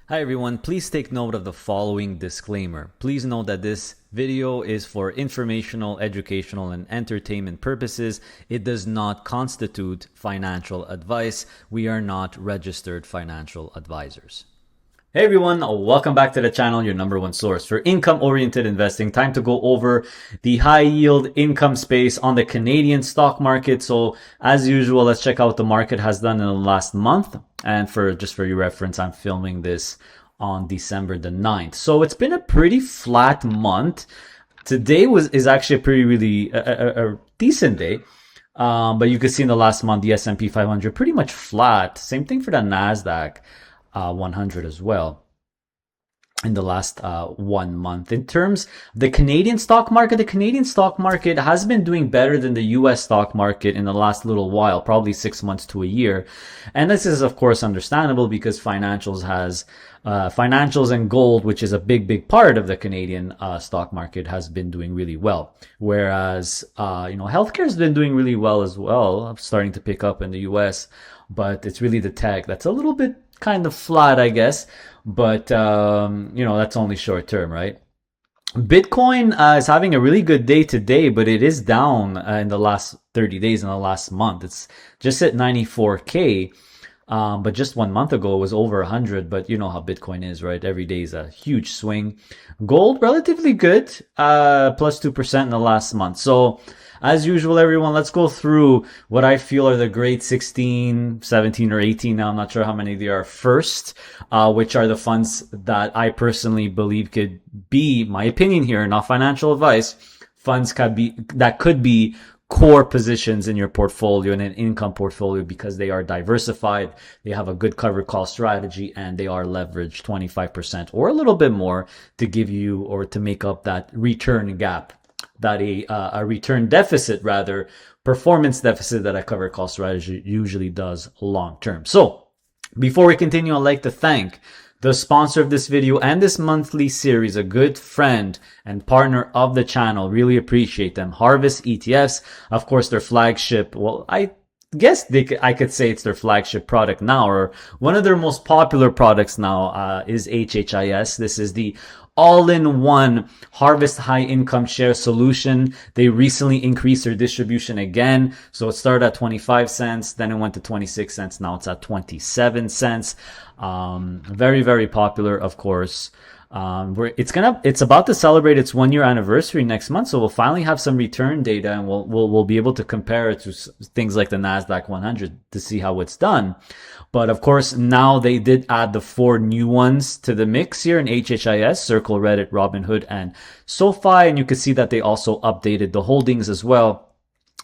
Hi everyone, please take note of the following disclaimer. Please note that this video is for informational, educational, and entertainment purposes. It does not constitute financial advice. We are not registered financial advisors. Hey everyone, welcome back to the channel, your number one source for income-oriented investing. Time to go over the high yield income space on the Canadian stock market. So as usual, let's check out what the market has done in the last month. And for your reference, I'm filming this on December the 9th. So it's been a pretty flat month. Today is actually a decent day. But you can see in the last month, the S&P 500 pretty much flat. Same thing for the NASDAQ 100 as well in the last 1 month. In terms of the Canadian stock market has been doing better than the US stock market in the last little while, probably 6 months to a year. And this is of course understandable because financials and gold, which is a big part of the Canadian stock market, has been doing really well. Whereas healthcare has been doing really well as well, starting to pick up in the US, but it's really the tech that's a little bit kind of flat, I guess. But that's only short term, right? Bitcoin is having a really good day today, but it is down in the last 30 days, in the last month. It's just at 94K. But just 1 month ago, it was over 100. But you know how Bitcoin is, right? Every day is a huge swing. Gold, relatively good, plus 2% in the last month. So as usual, everyone, let's go through what I feel are the grade 16, 17, or 18 now. I'm not sure how many there are first, which are the funds that I personally believe could be, my opinion here, not financial advice, funds that could be core positions in your portfolio, in an income portfolio, because they are diversified, they have a good covered call strategy, and they are leveraged 25% or a little bit more to give you, or to make up that return gap, that a return deficit, rather, performance deficit that a covered call strategy usually does long term. So before we continue, I'd like to thank the sponsor of this video and this monthly series, a good friend and partner of the channel. Really appreciate them. Harvest ETFs, of course, their flagship. Well, I guess I could say it's their flagship product now, or one of their most popular products now is HHIS. This is the all-in-one Harvest High Income Share solution. They recently increased their distribution again. So it started at 25 cents, then it went to 26 cents. Now it's at 27 cents. Very, very popular, of course. It's about to celebrate its 1 year anniversary next month, so we'll finally have some return data, and we'll be able to compare it to things like the NASDAQ 100 to see how it's done. But of course, now they did add the 4 new ones to the mix here in HHIS: Circle, Reddit, Robinhood, and SoFi. And you can see that they also updated the holdings as well.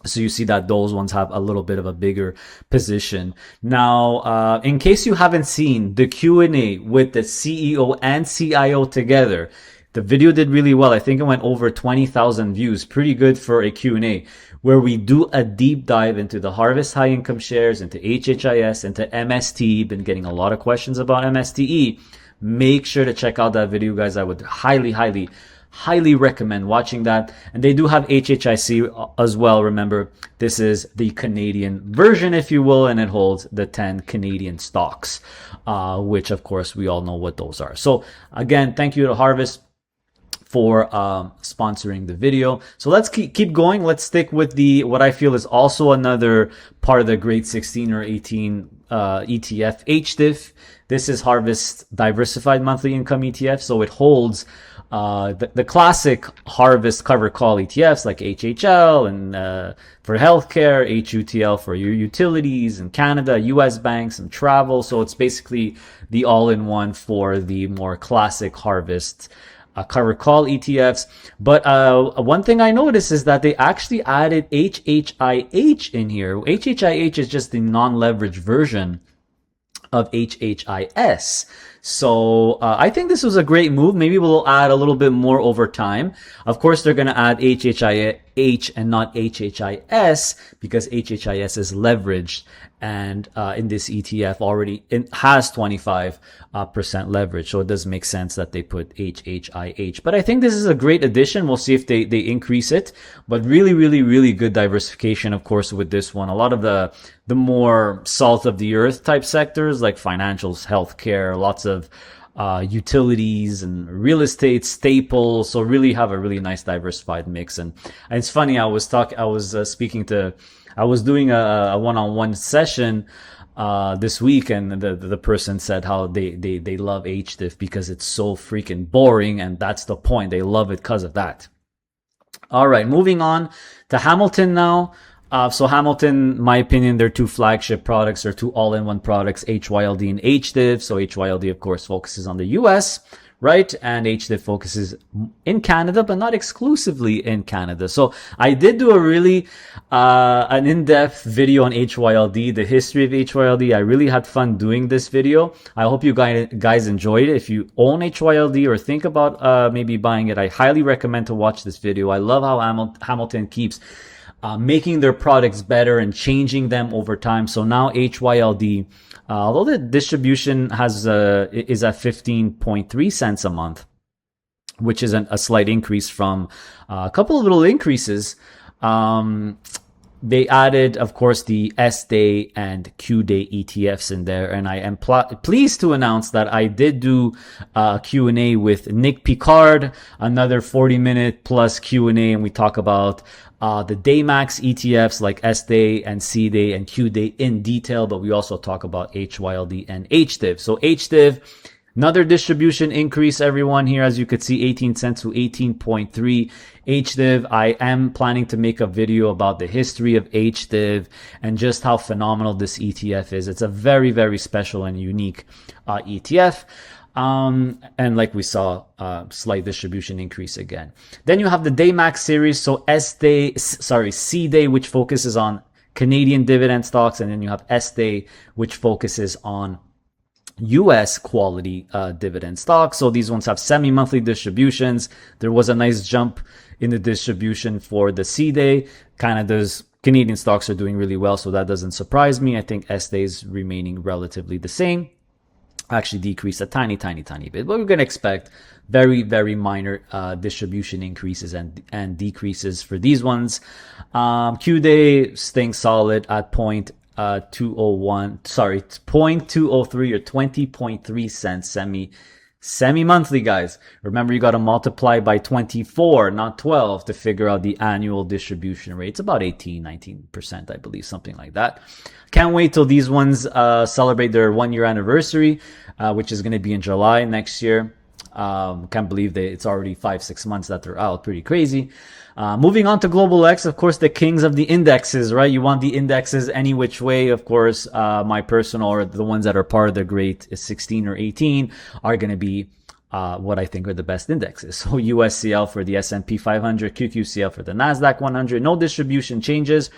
So you see that those ones have a little bit of a bigger position. Now, in case you haven't seen the Q&A with the CEO and CIO together, the video did really well. I think it went over 20,000 views. Pretty good for a Q&A, where we do a deep dive into the Harvest High Income Shares, into HHIS, into MST. Been getting a lot of questions about MSTE. Make sure to check out that video, guys. I would highly recommend watching that. And they do have HHIC as well. Remember, this is the Canadian version, if you will, and it holds the 10 Canadian stocks, which of course we all know what those are. So again, thank you to Harvest for sponsoring the video. So let's keep going. Let's stick with what I feel is also another part of the grade 16 or 18 ETF, HDIF. This is Harvest Diversified Monthly Income ETF. So it holds the classic Harvest cover call ETFs like HHL and for healthcare, HUTL for your utilities in Canada, US banks and travel. So it's basically the all-in-one for the more classic Harvest cover call ETFs. But one thing I noticed is that they actually added HHIH in here. HHIH is just the non-leveraged version of HHIS. So I think this was a great move. Maybe we'll add a little bit more over time. Of course, they're going to add HHIH and not HHIS because HHIS is leveraged, and in this ETF already it has 25% leverage. So it does make sense that they put HHIH. But I think this is a great addition. We'll see if they increase it. But really good diversification, of course, with this one. A lot of the more salt of the earth type sectors like financials, healthcare, lots of utilities and real estate staples. So really have a really nice diversified mix. And it's funny, I was doing a one-on-one session this week, and the person said how they love HDIF because it's so freaking boring, and that's the point. They love it because of that. All right, moving on to Hamilton now. So Hamilton, my opinion, they're two flagship products. They're two all-in-one products, HYLD and HDIV. So HYLD, of course, focuses on the US, right? And HDIV focuses in Canada, but not exclusively in Canada. So I did do a really an in-depth video on HYLD, the history of HYLD. I really had fun doing this video. I hope you guys enjoyed it. If you own HYLD or think about maybe buying it, I highly recommend to watch this video. I love how Hamilton keeps making their products better and changing them over time. So now HYLD, although the distribution is at 15.3 cents a month, which is a slight increase from a couple of little increases. They added, of course, the S-Day and Q-Day ETFs in there. And I am pleased to announce that I did do a Q&A with Nick Picard, another 40-minute plus Q&A. And we talk about the Daymax ETFs like S-Day and C-Day and Q-Day in detail, but we also talk about HYLD and HDIV. So HDIV, another distribution increase, everyone here, as you could see, 18 cents to 18.3. HDIV, I am planning to make a video about the history of HDIV and just how phenomenal this ETF is. It's a very, very special and unique ETF. And like we saw, slight distribution increase again. Then you have the Daymax series. So C-Day, which focuses on Canadian dividend stocks. And then you have S-Day, which focuses on US quality dividend stocks. So these ones have semi-monthly distributions. There was a nice jump in the distribution for the C-Day. Canada's Canadian stocks are doing really well, so that doesn't surprise me. I think S-Day is remaining relatively the same. Actually decreased a tiny bit, but we're going to expect very, very minor distribution increases and decreases for these ones. Q-Day staying solid at 0.203 or 20.3 cents semi-monthly, guys. Remember, you got to multiply by 24, not 12, to figure out the annual distribution rate. It's about 19%, I believe, something like that. Can't wait till these ones celebrate their 1-year anniversary, which is going to be in July next year. Can't believe it's already 5-6 months that they're out. Pretty crazy. Moving on to Global X, of course, the kings of the indexes, right? You want the indexes any which way. Of course, my personal, or the ones that are part of the great 16 or 18, are going to be what I think are the best indexes. So USCL for the S&P 500, QQCL for the NASDAQ 100. No distribution changes.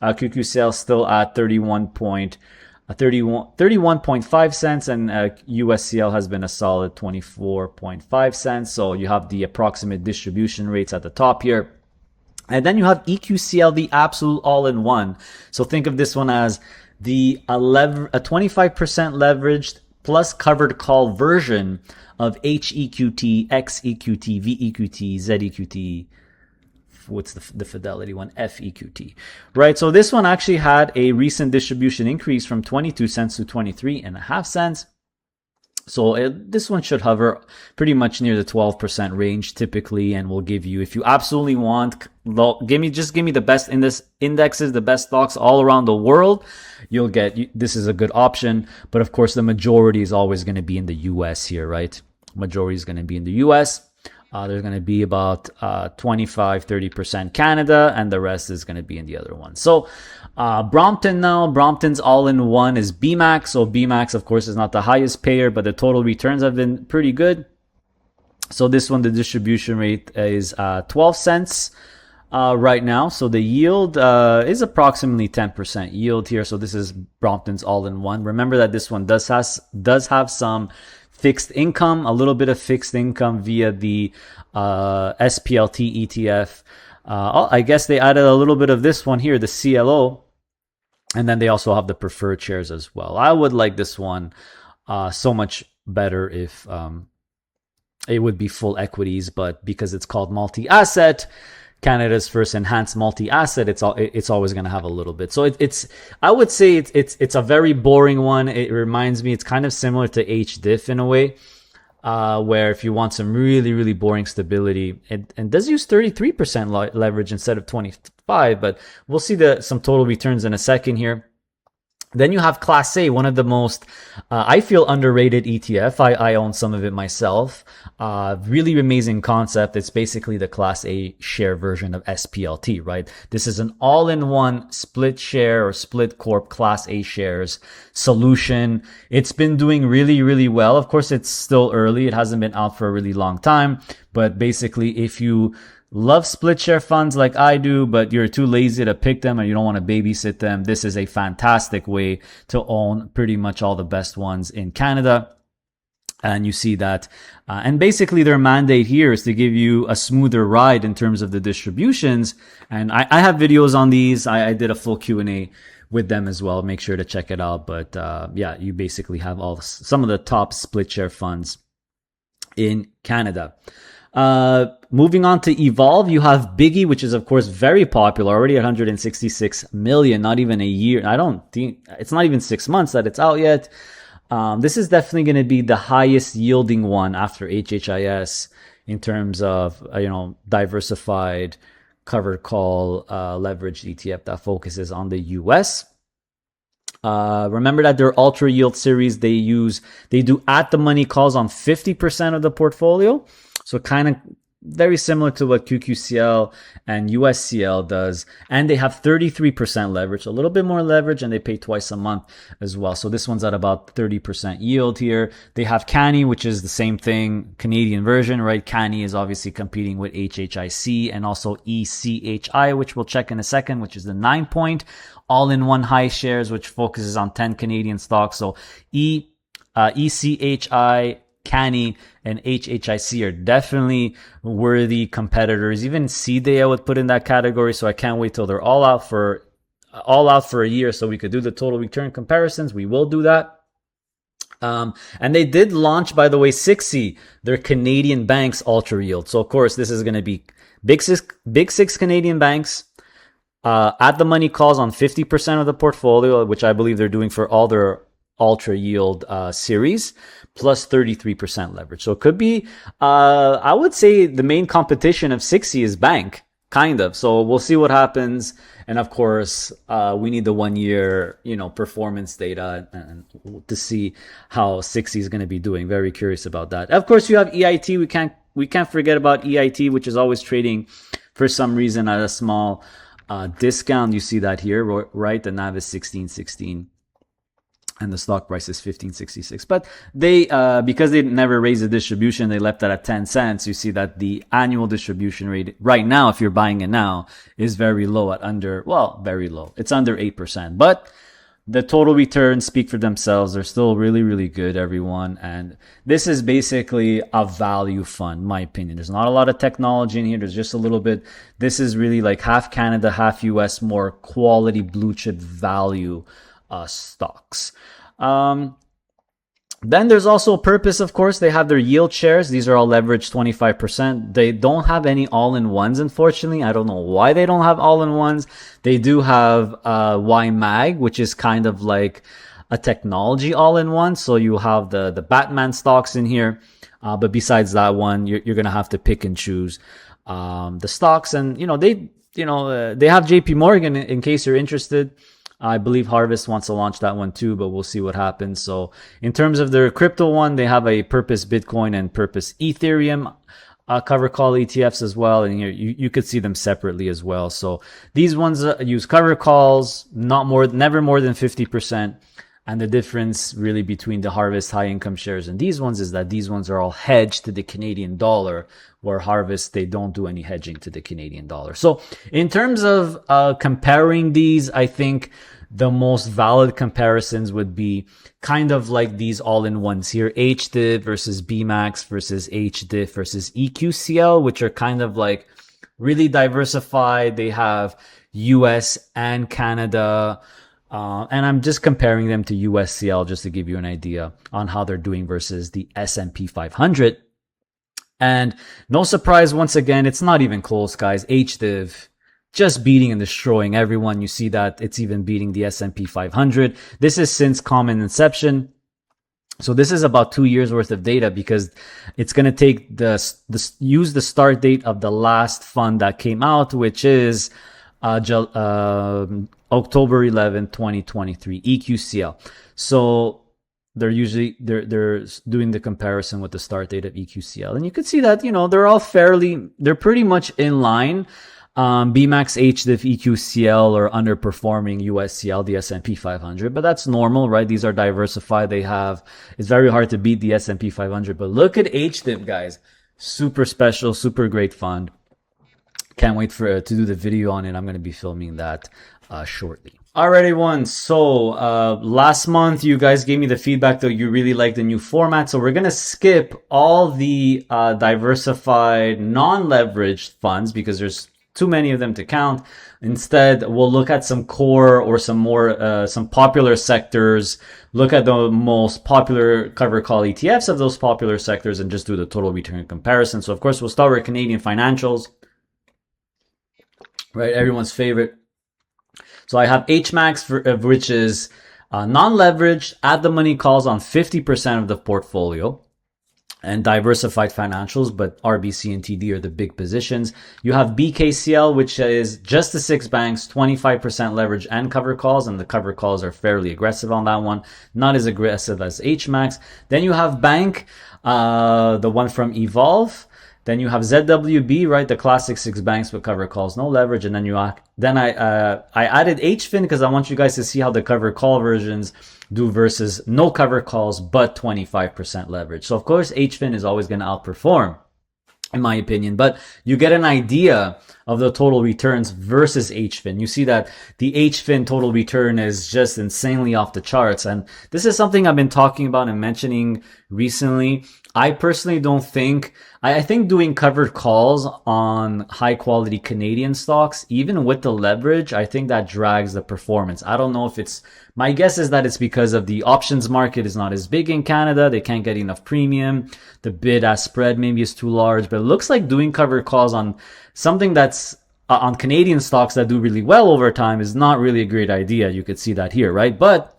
QQCL still at 31.5 cents, and USCL has been a solid 24.5 cents. So you have the approximate distribution rates at the top here. And then you have EQCL, the absolute all-in-one. So think of this one as a 25% leveraged plus covered call version of HEQT, XEQT, VEQT, ZEQT. What's the Fidelity one? FEQT, right? So this one actually had a recent distribution increase from 22 cents to 23.5 cents. So this one should hover pretty much near the 12% range typically, and will give you, if you absolutely want, give me the best in this indexes, the best stocks all around the world. You'll get, this is a good option, but of course the majority is always going to be in the US here, right? Majority is going to be in the US. There's going to be about 25-30% Canada, and the rest is going to be in the other one. So Brompton now, Brompton's all-in-one is BMAX. So BMAX, of course, is not the highest payer, but the total returns have been pretty good. So this one, the distribution rate is 12 cents right now. So the yield is approximately 10% yield here. So this is Brompton's all-in-one. Remember that this one does have some fixed income, a little bit of fixed income via the SPLT ETF. I guess they added a little bit of this one here, the CLO, and then they also have the preferred shares as well. I would like this one so much better if it would be full equities, but because it's called multi-asset, Canada's first enhanced multi-asset, it's always going to have a little bit. So I would say it's a very boring one. It reminds me, it's kind of similar to HDIF in a way. where if you want some really, really boring stability, it does use 33% leverage instead of 25, but we'll see some total returns in a second here. Then you have Class A, one of the most, I feel, underrated ETF. I own some of it myself. Really amazing concept. It's basically the Class A share version of SPLT, right? This is an all-in-one split share or split corp Class A shares solution. It's been doing really, really well. Of course, it's still early. It hasn't been out for a really long time, but basically if you love split share funds like I do, but you're too lazy to pick them or you don't want to babysit them, this is a fantastic way to own pretty much all the best ones in Canada. And you see that. And basically their mandate here is to give you a smoother ride in terms of the distributions. And I have videos on these. I did a full Q&A with them as well. Make sure to check it out. But yeah, you basically have some of the top split share funds in Canada. Moving on to Evolve, you have Biggie, which is of course very popular, already 166 million, not even a year. I don't think it's not even 6 months that it's out yet. This is definitely going to be the highest yielding one after HHIS in terms of, diversified covered call, leveraged ETF that focuses on the US. Remember that their ultra yield series, they do at the money calls on 50% of the portfolio. So kind of very similar to what QQCL and USCL does. And they have 33% leverage, a little bit more leverage, and they pay twice a month as well. So this one's at about 30% yield here. They have Canny, which is the same thing, Canadian version, right? Canny is obviously competing with HHIC and also ECHI, which we'll check in a second, which is the 9-point all-in-one high shares, which focuses on 10 Canadian stocks. So ECHI, Canny, and HHIC are definitely worthy competitors. Even CDA I would put in that category. So I can't wait till they're all out for a year so we could do the total return comparisons. We will do that. And they did launch, by the way, 6C, their Canadian banks ultra yield. So of course, this is going to be big six Canadian banks, at the money calls on 50% of the portfolio, which I believe they're doing for all their ultra yield series, plus 33% leverage. So it could be, I would say the main competition of 6C is bank, kind of. So we'll see what happens. And of course, we need the 1 year, performance data and to see how 6C is going to be doing. Very curious about that. Of course, you have EIT. We can't forget about EIT, which is always trading for some reason at a small discount. You see that here, right? The NAV is 1616. And the stock price is 1566. But they, because they never raised the distribution, they left that at 10 cents. You see that the annual distribution rate right now, if you're buying it now, is very low very low. It's under 8%. But the total returns speak for themselves. They're still really, really good, everyone. And this is basically a value fund, in my opinion. There's not a lot of technology in here. There's just a little bit. This is really like half Canada, half US, more quality blue chip value stocks. Then there's also Purpose, of course. They have their yield shares. These are all leveraged 25%. They don't have any all-in-ones, unfortunately. I don't know why they don't have all-in-ones. They do have YMAG, which is kind of like a technology all-in-one. So you have the Batman stocks in here. But besides that one, you're going to have to pick and choose the stocks. And, they have JP Morgan in case you're interested. I believe Harvest wants to launch that one too, but we'll see what happens. So in terms of their crypto one, they have a Purpose Bitcoin and Purpose Ethereum cover call ETFs as well. And here you could see them separately as well. So these ones use cover calls, never more than 50%. And the difference really between the Harvest high income shares and these ones is that these ones are all hedged to the Canadian dollar, where Harvest, they don't do any hedging to the Canadian dollar. So in terms of comparing these, I think the most valid comparisons would be kind of like these all-in-ones here, HDIV versus BMAX versus HDIF versus EQCL, which are kind of like really diversified. They have US and Canada. And I'm just comparing them to USCL just to give you an idea on how they're doing versus the S&P 500. And no surprise, once again, it's not even close, guys. HDIV just beating and destroying everyone. You see that it's even beating the S&P 500. This is since common inception. So this is about 2 years worth of data, because it's going to take use the start date of the last fund that came out, which is October 11, 2023, EQCL. So they're doing the comparison with the start date of EQCL, and you can see that, they're pretty much in line. BMAX, HDIF, EQCL are underperforming USCL, the S&P 500, but that's normal, right? These are diversified. It's very hard to beat the S&P 500, but look at HDIF, guys. Super special, super great fund. Can't wait to do the video on it. I'm going to be filming that shortly. Alright, everyone. So last month you guys gave me the feedback that you really like the new format. So we're going to skip all the diversified non-leveraged funds because there's too many of them to count. Instead, we'll look at some core or some popular sectors, look at the most popular covered call ETFs of those popular sectors, and just do the total return comparison. So of course, we'll start with Canadian financials, right? Everyone's favorite. So I have HMAX, which is non-leveraged, at the money calls on 50% of the portfolio, and diversified financials, but RBC and TD are the big positions. You have BKCL, which is just the 6 banks, 25% leverage and cover calls, and the cover calls are fairly aggressive on that one, not as aggressive as HMAX. Then you have Bank, the one from Evolve. Then you have ZWB, right? The classic 6 banks with cover calls, no leverage. And then I added HFIN because I want you guys to see how the cover call versions do versus no cover calls, but 25% leverage. So of course, HFIN is always going to outperform, in my opinion, but you get an idea of the total returns versus HFIN. You see that the HFIN total return is just insanely off the charts. And this is something I've been talking about and mentioning recently. I personally don't think, I think doing covered calls on high quality Canadian stocks, even with the leverage, I think that drags the performance. I don't know if my guess is that it's because of the options market is not as big in Canada. They can't get enough premium. The bid-ask spread maybe is too large, but it looks like doing covered calls on something that's on Canadian stocks that do really well over time is not really a great idea. You could see that here, right? But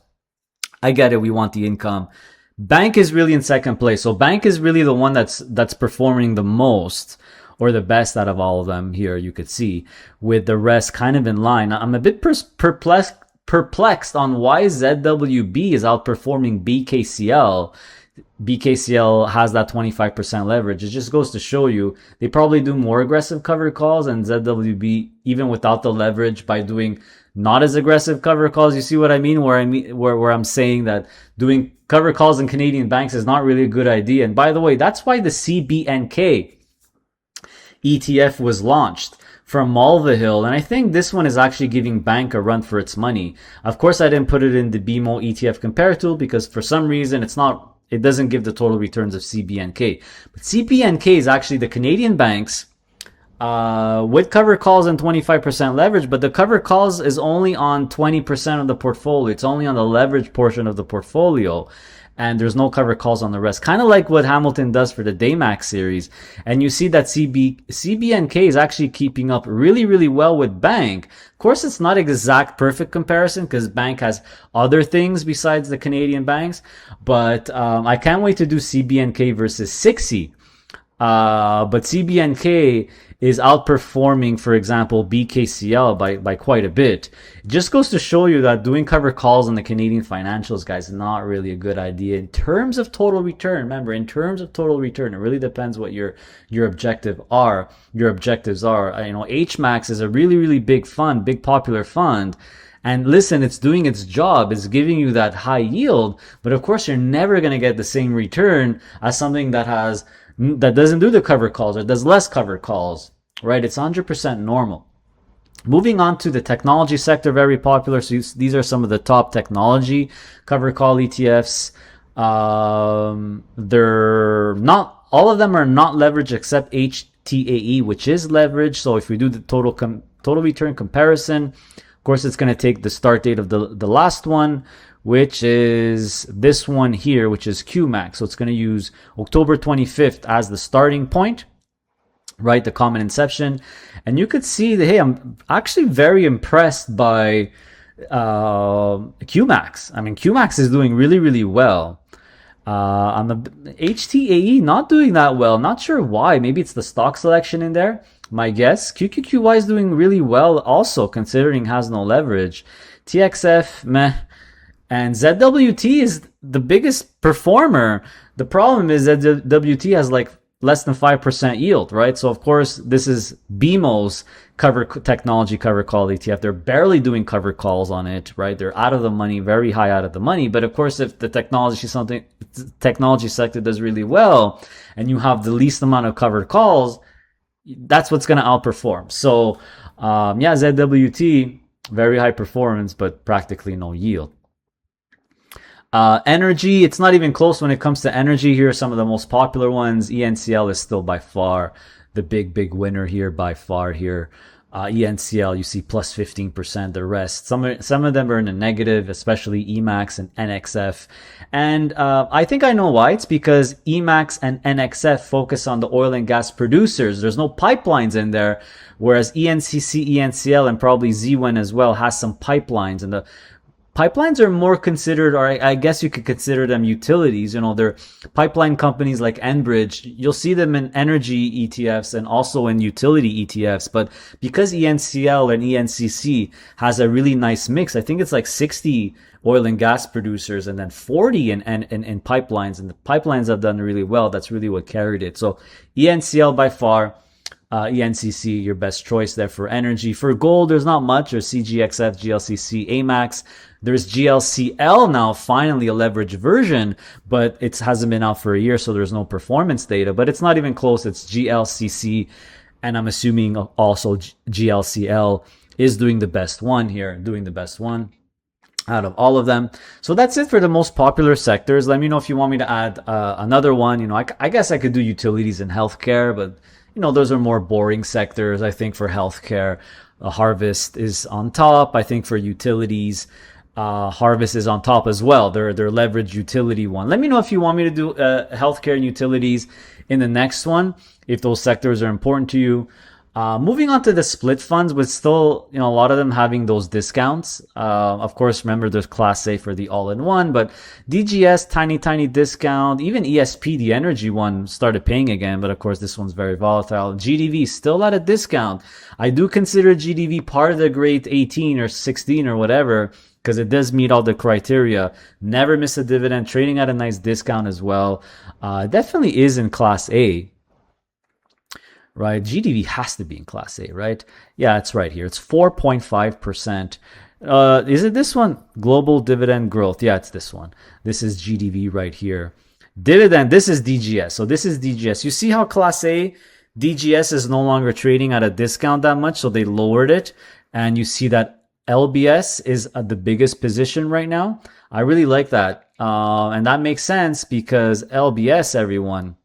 I get it. We want the income. Bank is really in second place. So Bank is really the one that's performing the most or the best out of all of them here, you could see, with the rest kind of in line. I'm a bit perplexed on why ZWB is outperforming BKCL. BKCL has that 25% leverage. It just goes to show you they probably do more aggressive cover calls, and ZWB, even without the leverage, by doing not as aggressive cover calls. You see what I mean? Where I'm saying that doing cover calls in Canadian banks is not really a good idea. And by the way, that's why the CBNK ETF was launched from Mulvihill, and I think this one is actually giving Bank a run for its money. Of course, I didn't put it in the BMO ETF compare tool because for some reason it doesn't give the total returns of CBNK. But CBNK is actually the Canadian banks with cover calls and 25% leverage, but the cover calls is only on 20% of the portfolio. It's only on the leverage portion of the portfolio, and there's no cover calls on the rest. Kind of like what Hamilton does for the Daymax series. And you see that CBNK is actually keeping up really, really well with Bank. Of course, it's not exact perfect comparison because Bank has other things besides the Canadian banks, but I can't wait to do CBNK versus 60. But CBNK is outperforming, for example, BKCL by quite a bit. It just goes to show you that doing cover calls on the Canadian financials, guys, is not really a good idea in terms of total return. Remember, in terms of total return, it really depends what your objectives are. HMAX is a really, really big fund, big popular fund. And listen, it's doing its job. It's giving you that high yield, but of course, you're never going to get the same return as something that doesn't do the cover calls or does less cover calls, right? It's 100% normal. Moving on to the technology sector, very popular. So these are some of the top technology cover call ETFs. They're not, all of them are not leveraged except HTAE, which is leveraged. So if we do the total return comparison, of course, it's going to take the start date of the last one, which is this one here, which is QMAX. So it's going to use October 25th as the starting point, right? The common inception. And you could see that, hey, I'm actually very impressed by QMAX. I mean, QMAX is doing really, really well. On the HTAE, not doing that well. Not sure why. Maybe it's the stock selection in there. My guess. QQQY is doing really well also, considering it has no leverage. TXF, meh. And ZWT is the biggest performer. The problem is that ZWT has like less than 5% yield, right? So of course, this is BMO's technology cover call ETF. They're barely doing cover calls on it, right? They're out of the money, very high out of the money. But of course, if the technology sector does really well and you have the least amount of covered calls, that's what's going to outperform. So yeah, ZWT, very high performance, but practically no yield. Energy, it's not even close when it comes to energy. Here are some of the most popular ones. ENCL is still by far the big winner here, by far here. ENCL, you see plus 15%. The rest, some of them are in the negative, especially EMAX and NXF. And I think I know why. It's because EMAX and NXF focus on the oil and gas producers. There's no pipelines in there, whereas ENCC, ENCL, and probably ZWEN as well has some pipelines. And the pipelines are more considered, or I guess you could consider them utilities. You know, they're pipeline companies like Enbridge. You'll see them in energy ETFs and also in utility ETFs. But because ENCL and ENCC has a really nice mix, I think it's like 60 oil and gas producers and then 40 in pipelines. And the pipelines have done really well. That's really what carried it. So ENCL by far. ENCC, your best choice there for energy. For gold, there's not much. There's CGXF, GLCC, AMAX. There's GLCL now, finally a leverage version, but it hasn't been out for a year, so there's no performance data. But it's not even close. It's GLCC, and I'm assuming also GLCL is doing the best one here, doing the best one out of all of them. So that's it for the most popular sectors. Let me know if you want me to add another one. You know, I guess I could do utilities and healthcare, but you know, those are more boring sectors. I think for healthcare, Harvest is on top. I think for utilities, Harvest is on top as well. They're leveraged utility one. Let me know if you want me to do healthcare and utilities in the next one, if those sectors are important to you. Moving on to the split funds, with still, you know, a lot of them having those discounts. Of course, remember there's Class A for the all-in-one, but DGS, tiny discount. Even ESP, the energy one, started paying again, but of course this one's very volatile. GDV still at a discount. I do consider GDV part of the grade 18 or 16 or whatever, because it does meet all the criteria. Never miss a dividend, trading at a nice discount as well. Definitely is in Class A. Right, GDV has to be in Class A, right? Yeah, it's right here. It's 4.5%. Is it this one? Global dividend growth. Yeah, it's this one. This is GDV right here. Dividend, this is DGS. So this is DGS. You see how Class A, DGS is no longer trading at a discount that much, so they lowered it. And you see that LBS is at the biggest position right now. I really like that. And that makes sense because LBS, everyone,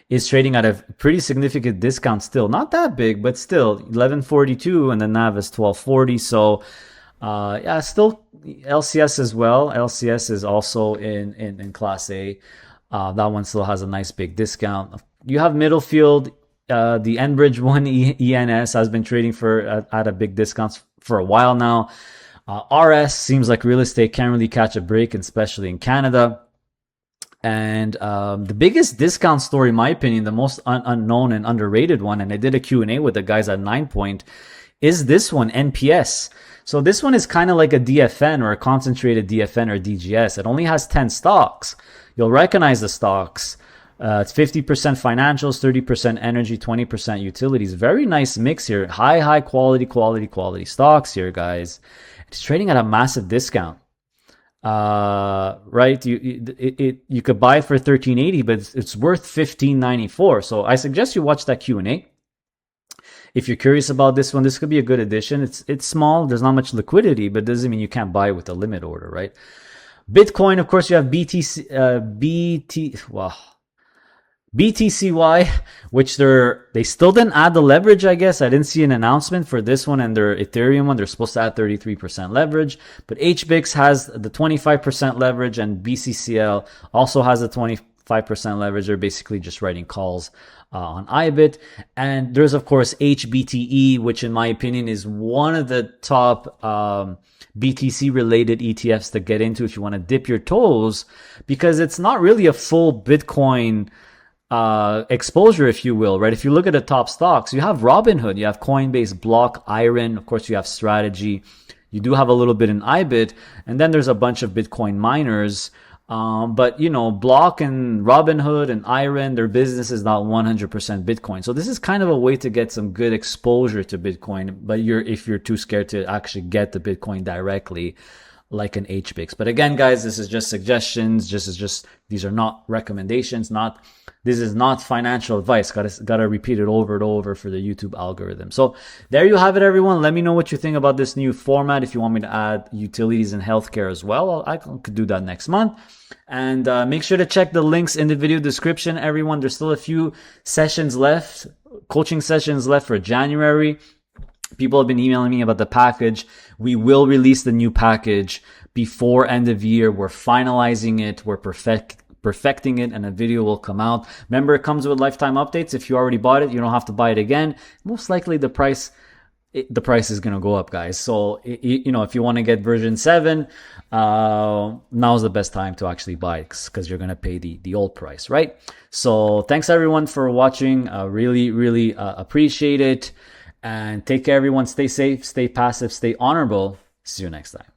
is trading at a pretty significant discount still. Not that big, but still 1142, and the NAV is 1240. So yeah, still LCS as well. LCS is also in Class A. That one still has a nice big discount. You have Middlefield, the Enbridge one, ENS, has been trading at a big discount for a while now. RS seems like real estate can't really catch a break, especially in Canada. And the biggest discount story, in my opinion, the most unknown and underrated one, and I did a Q&A with the guys at 9 Point, is this one, NPS. So this one is kind of like a DFN or a concentrated DFN or DGS. It only has 10 stocks. You'll recognize the stocks. It's 50% financials, 30% energy, 20% utilities. Very nice mix here. High quality stocks here, guys. It's trading at a massive discount. Right, you could buy it for $13.80, but it's worth $15.94. So I suggest you watch that Q&A if you're curious about this one. This could be a good addition. It's small, there's not much liquidity, but doesn't mean you can't buy it with a limit order, right? Bitcoin, of course, you have BTCY, which they still didn't add the leverage, I guess. I didn't see an announcement for this one, and their Ethereum one, they're supposed to add 33% leverage. But HBIX has the 25% leverage, and BCCL also has the 25% 5% leverage. They're basically just writing calls on IBIT. And there's, of course, HBTE, which in my opinion is one of the top BTC related ETFs to get into if you want to dip your toes, because it's not really a full Bitcoin exposure, if you will, right? If you look at the top stocks, you have Robinhood, you have Coinbase, Block, Iron, of course you have Strategy, you do have a little bit in IBIT, and then there's a bunch of Bitcoin miners. But you know, Block and Robinhood and Iron, their business is not 100% Bitcoin. So this is kind of a way to get some good exposure to Bitcoin, but if you're too scared to actually get the Bitcoin directly, like an HBIX. But again, guys, this is just suggestions. These are not recommendations. This is not financial advice. Gotta repeat it over and over for the YouTube algorithm. So there you have it, everyone. Let me know what you think about this new format. If you want me to add utilities and healthcare as well, I could do that next month. And make sure to check the links in the video description, everyone. There's still a few sessions left, coaching sessions left for January. People have been emailing me about the package. We will release the new package before end of year. We're finalizing it. We're perfecting it, and a video will come out. Remember, it comes with lifetime updates. If you already bought it, you don't have to buy it again. Most likely the price is going to go up, guys. So, you know, if you want to get version 7, now's the best time to actually buy it, because you're going to pay the old price, right? So thanks everyone for watching. Really appreciate it. And take care, everyone. Stay safe, stay passive, stay honorable. See you next time.